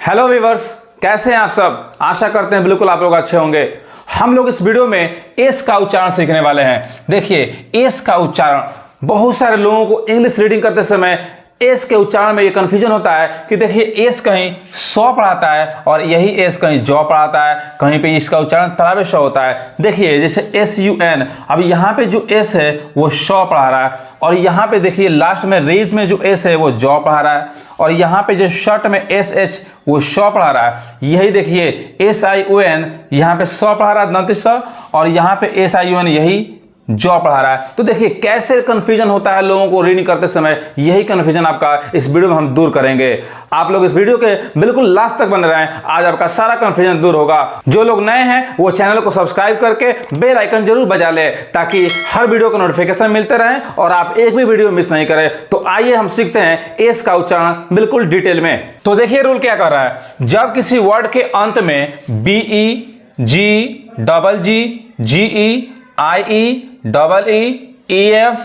Hello viewers, कैसे हैं आप सब। आशा करते हैं बिल्कुल आप लोग अच्छे होंगे। हम लोग इस वीडियो में एस का उच्चारण सीखने वाले हैं। देखिए, एस का उच्चारण बहुत सारे लोगों को इंग्लिश रीडिंग करते समय एस के उच्चारण में ये कंफ्यूजन होता है कि देखिए एस कहीं सौ पढ़ाता है और यही एस कहीं जौ पढ़ाता है, कहीं पे इसका उच्चारण तरावे शौ होता है। देखिए जैसे SUN, अब यहाँ पे जो एस है वो शौ पढ़ा रहा है और यहाँ पे देखिए लास्ट में रेज में जो एस है वो जौ पढ़ा रहा है और यहाँ पे जो शर्ट में SH वो शौ पढ़ा रहा है। यही देखिए SION यहाँ पे सौ पढ़ा रहा है दंत स और यहाँ पे SION यही जॉ पढ़ा रहा है। तो देखिए कैसे कंफ्यूजन होता है लोगों को रीडिंग करते समय। यही कंफ्यूजन आपका इस वीडियो में हम दूर करेंगे। आप लोग इस वीडियो के बिल्कुल लास्ट तक बने रहें, आज आपका सारा कंफ्यूजन दूर होगा। जो लोग नए हैं वो चैनल को सब्सक्राइब करके बेल आइकन जरूर बजा ले ताकि हर वीडियो का नोटिफिकेशन मिलते रहे और आप एक भी वीडियो मिस नहीं करें। तो आइए हम सीखते हैं एस का उच्चारण बिल्कुल डिटेल में। तो देखिए रूल क्या कर रहा है। जब किसी वर्ड के अंत में BE, G, GE, IE, EF,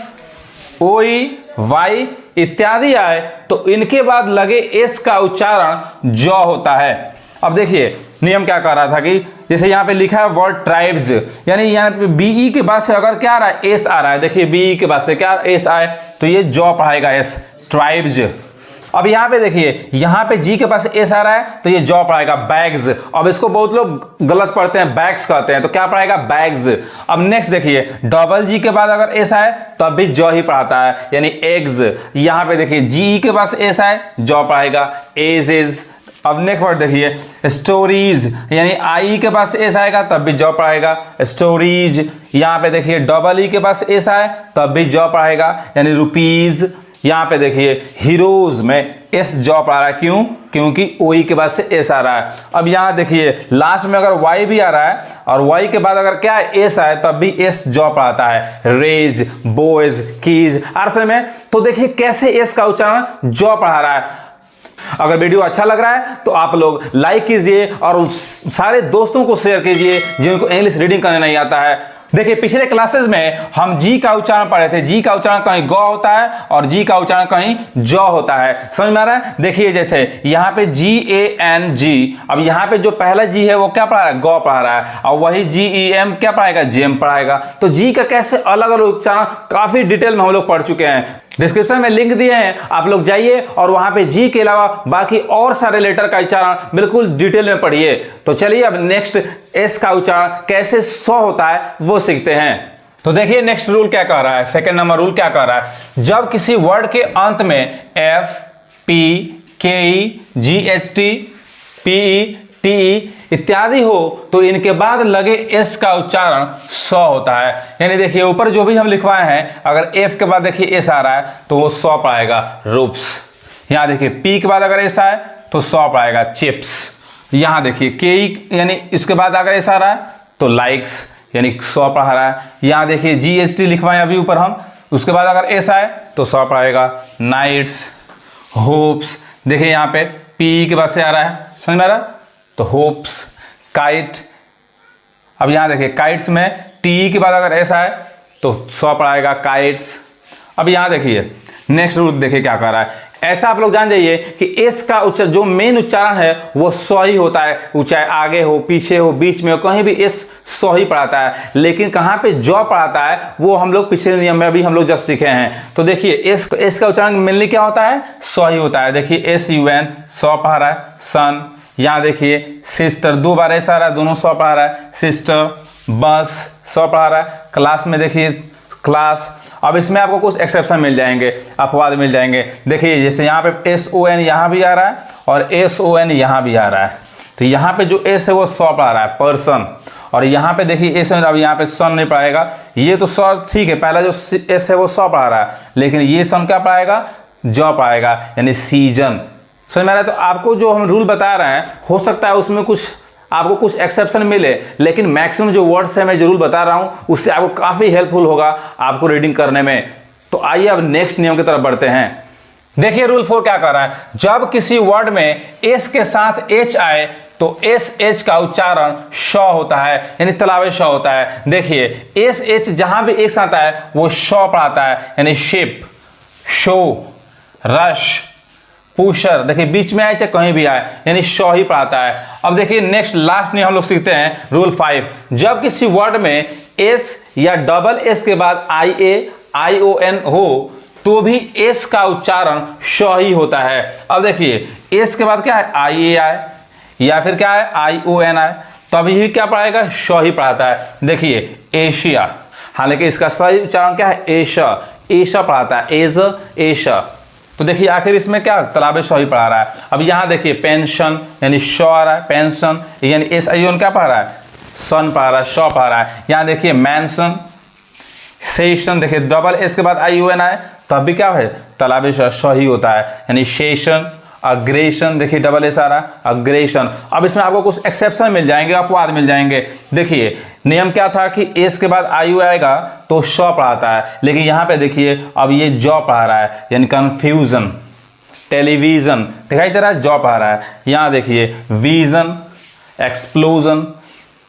OE, Y इत्यादि आए तो इनके बाद लगे एस का उच्चारण जॉ होता है। अब देखिए नियम क्या कर रहा था कि जैसे यहाँ पे लिखा है वर्ड ट्राइब्स, यानी यहाँ पे BE के बाद से अगर क्या आ रहा है एस आ रहा है। देखिए BE के बाद से क्या एस आए तो ये जॉ पढ़ाएगा एस, ट्राइब्स। अब यहाँ पे देखिए यहाँ पे जी के पास एस आ रहा है तो ये जॉ पढ़ाएगा बैग्स। अब इसको बहुत लोग गलत पढ़ते हैं, बैग्स कहते हैं, तो क्या पढ़ाएगा बैग्स। अब नेक्स्ट देखिए G के बाद अगर एस आए तो अब भी जॉ ही पढ़ाता है यानी एग्स। यहाँ पे देखिए GE के पास एस आए जॉ पढ़ाएगा एजेस। अब नेक्स्ट वर्ड देखिए स्टोरीज, यानी IE के पास एस आएगा तब भी जॉ पढ़ाएगा स्टोरीज। यहाँ पे देखिए EE के पास एस आए तब भी जॉ पढ़ाएगा यानी रुपीज। यहाँ पे देखिए हीरोज में एस जॉ पढ़ा रहा है, क्यों? क्योंकि OE के बाद से एस आ रहा है। अब यहाँ देखिए लास्ट में अगर Y भी आ रहा है और Y के बाद अगर क्या है एस आए तब भी एस जॉ पढ़ाता है। रेज, बॉयज, कीज आरसे में। तो देखिए कैसे एस का उच्चारण जॉ पढ़ा रहा है। अगर वीडियो अच्छा लग रहा है तो आप लोग लाइक कीजिए और उन सारे दोस्तों को शेयर कीजिए जिनको इंग्लिश रीडिंग करने नहीं आता है। देखिए पिछले क्लासेस में हम जी का उच्चारण पढ़े थे। जी का उच्चारण कहीं गौ होता है और जी का उच्चारण कहीं जौ होता है। समझ में आ रहा है। देखिए जैसे यहाँ पे GANG, अब यहाँ पे जो पहला जी है वो क्या पढ़ा रहा है? गौ पढ़ा रहा है। और वही GEM क्या पढ़ाएगा? जेम पढ़ाएगा। तो जी का कैसे अलग अलग उच्चारण काफी डिटेल में हम लोग पढ़ चुके हैं। डिस्क्रिप्शन में लिंक दिए हैं, आप लोग जाइए और वहां पे जी के अलावा बाकी और सारे लेटर का उच्चारण बिल्कुल डिटेल में पढ़िए। तो चलिए अब नेक्स्ट एस का उच्चारण कैसे सौ होता है वो सीखते हैं। तो देखिए नेक्स्ट रूल क्या कह रहा है। सेकंड नंबर रूल क्या कह रहा है। जब किसी वर्ड के अंत में F, P, KE, GHT, PE, TE इत्यादि हो तो इनके बाद लगे एस का उच्चारण सौ होता है। यानी देखिए ऊपर जो भी हम लिखवाए हैं, अगर एफ के बाद देखिए एस आ रहा है तो वो सौ पढ़ाएगा रूप्स। यहाँ देखिए पी के बाद अगर एस आए तो सौ पढ़ाएगा चिप्स। यहाँ देखिए के यानी इसके बाद अगर एस आ रहा है तो लाइक्स यानी सौ पढ़ा रहा है। यहाँ देखिए GHT लिखवाए अभी ऊपर हम, उसके बाद अगर एस आए तो सौ पढ़ाएगा नाइट्स, होप्स। देखिए यहाँ पे पी के बाद से आ रहा है, समझ में आ रहा है तो होप्स, काइट। अब यहाँ देखिए काइट्स में टी के बाद अगर ऐसा है तो सौ पढ़ाएगा काइट्स। अब यहाँ देखिए नेक्स्ट रूल देखिए क्या कर रहा है। ऐसा आप लोग जान जाइए कि एस का उच्चारण जो मेन उच्चारण है वो सौ ही होता है। चाहे आगे हो, पीछे हो, बीच में हो, कहीं भी एस सौ ही पढ़ाता है। लेकिन कहाँ पे जॉ पढ़ाता है वो हम लोग पिछले नियम में अभी हम लोग जस्ट सीखे हैं। तो देखिए एस का उच्चारण मेनली क्या होता है? सौ ही होता है। देखिए SUN सौ पढ़ा रहा है। सन, यहाँ देखिए सिस्टर दो बार ऐसा आ रहा है, दोनों सौ पढ़ा रहा है। सिस्टर, बस सौ पढ़ा रहा है। क्लास में देखिए क्लास। अब इसमें आपको कुछ एक्सेप्शन मिल जाएंगे, अपवाद मिल जाएंगे। देखिए जैसे यहाँ पे SON यहाँ भी आ रहा है और SON यहाँ भी आ रहा है। तो यहाँ पे जो एस है वो सौ पढ़ा रहा है, पर्सन। और यहाँ पे देखिए एस, अब यहाँ पे सन नहीं पढ़ाएगा। ये तो सौ ठीक है, पहला जो एस है वो सौ पढ़ा रहा है, लेकिन ये सन क्या पढ़ाएगा? जॉ पढ़ाएगा यानी सीजन। समझ में आ रहा है। तो आपको जो हम रूल बता रहे हैं हो सकता है उसमें कुछ आपको कुछ एक्सेप्शन मिले, लेकिन मैक्सिमम जो वर्ड्स है मैं जो रूल बता रहा हूँ उससे आपको काफ़ी हेल्पफुल होगा आपको रीडिंग करने में। तो आइए अब नेक्स्ट नियम की तरफ बढ़ते हैं। देखिए रूल 4 क्या कर रहा है। जब किसी वर्ड में एस के साथ H आए तो SH का उच्चारण श होता है यानी तलावे श होता है। देखिए SH जहां भी एक साथ आता है वो श पढ़ाता है यानी शिप, शो, रश, पुशर, देखिए बीच में आए चाहे कहीं भी आए, यानी श ही पढ़ाता है। अब देखिए नेक्स्ट लास्ट में हम लोग सीखते हैं रूल 5। जब किसी वर्ड में एस या डबल एस के बाद IAION हो तो भी एस का उच्चारण श ही होता है। अब देखिए एस के बाद क्या है IAI या फिर क्या है IONI, तभी क्या पढ़ाएगा, श ही पढ़ाता है। देखिए एशिया, हालांकि इसका सही उच्चारण क्या है एशा, एशा पढ़ाता है, एज एशा। तो देखिए आखिर इसमें क्या तालाबे श ही पढ़ा रहा है। अब यहाँ देखिए पेंशन यानी श आ रहा है, पेंशन यानी SION क्या पढ़ा रहा है, सन पढ़ा रहा है, श पढ़ा रहा है। यहाँ देखिए मैंसन, सेशन, देखिए डबल एस के बाद ION आए तब भी क्या है तालाबे श ही होता है, यानी सेशन। अग्रेशन, देखिए डबल एस आ रहा है, अग्रेशन। अब इसमें आपको कुछ एक्सेप्शन मिल जाएंगे, अपवाद मिल जाएंगे। देखिए नियम क्या था कि एस के बाद IU आएगा तो श पढ़ाता है, लेकिन यहाँ पे देखिए अब ये ज पढ़ा रहा है, यानी कंफ्यूजन। टेलीविजन दिखाई दे रहा है, ज पढ़ा रहा है। यहाँ देखिए विजन, एक्सप्लोजन।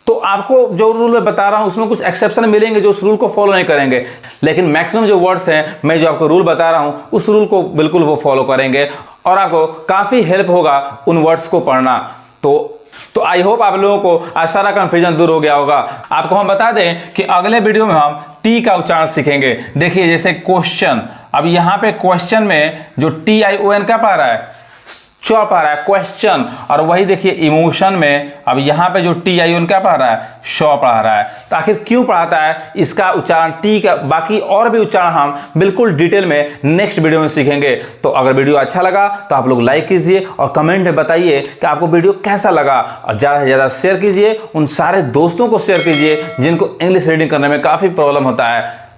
तो आपको जो रूल मैं बता रहा हूँ उसमें कुछ एक्सेप्शन मिलेंगे जो उस रूल को फॉलो नहीं करेंगे, लेकिन मैक्सिमम जो वर्ड्स हैं मैं जो आपको रूल बता रहा हूँ उस रूल को बिल्कुल वो फॉलो करेंगे और आपको काफ़ी हेल्प होगा उन वर्ड्स को पढ़ना। तो आई होप आप लोगों को आज सारा कंफ्यूजन दूर हो गया होगा। आपको हम बता दें कि अगले वीडियो में हम टी का उच्चारण सीखेंगे। देखिए जैसे क्वेश्चन, अब यहाँ पे क्वेश्चन में जो TION क्या पढ़ रहा है, च पढ़ रहा है, क्वेश्चन। और वही देखिए इमोशन में अब यहाँ पे जो TION क्या पढ़ रहा है, श पढ़ा रहा है। तो आखिर क्यों पढ़ाता है, इसका उच्चारण टी का, बाकी और भी उच्चारण हम बिल्कुल डिटेल में नेक्स्ट वीडियो में सीखेंगे। तो अगर वीडियो अच्छा लगा तो आप लोग लाइक कीजिए और कमेंट में बताइए कि आपको वीडियो कैसा लगा, और ज़्यादा से ज़्यादा शेयर कीजिए, उन सारे दोस्तों को शेयर कीजिए जिनको इंग्लिश रीडिंग करने में काफ़ी प्रॉब्लम होता है।